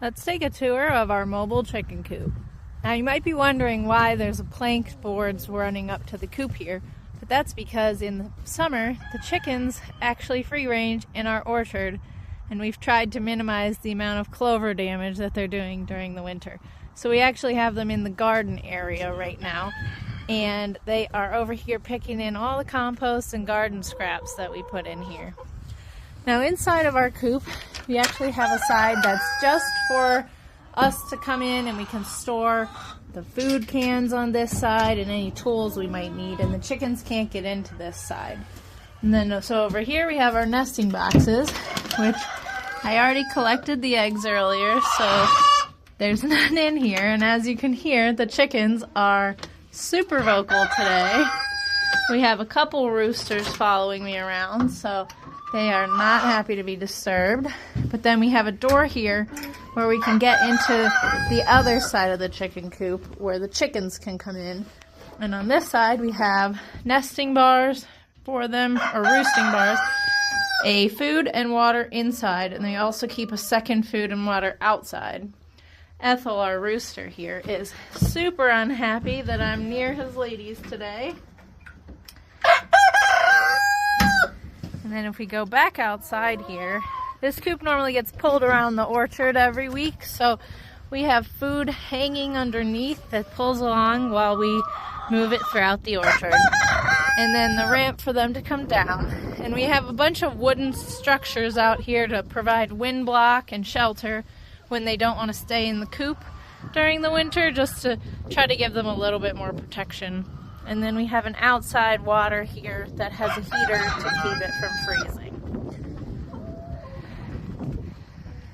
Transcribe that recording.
Let's take a tour of our mobile chicken coop. Now you might be wondering why there's a plank boards running up to the coop here, but that's because in the summer the chickens actually free range in our orchard, and we've tried to minimize the amount of clover damage that they're doing during the winter. So we actually have them in the garden area right now, and they are over here picking in all the compost and garden scraps that we put in here. Now inside of our coop, we actually have a side that's just for us to come in, and we can store the food cans on this side and any tools we might need, and the chickens can't get into this side. And then so over here we have our nesting boxes, which I already collected the eggs earlier, so there's none in here. And as you can hear, the chickens are super vocal today. We have a couple roosters following me around, so they are not happy to be disturbed. But then we have a door here where we can get into the other side of the chicken coop where the chickens can come in. And on this side we have nesting bars for them, or roosting bars, a food and water inside, and they also keep a second food and water outside. Ethel, our rooster here, is super unhappy that I'm near his ladies today. And then if we go back outside here, this coop normally gets pulled around the orchard every week, so we have food hanging underneath that pulls along while we move it throughout the orchard. And then the ramp for them to come down. And we have a bunch of wooden structures out here to provide wind block and shelter when they don't want to stay in the coop during the winter, just to try to give them a little bit more protection. And then we have an outside water here that has a heater to keep it from freezing.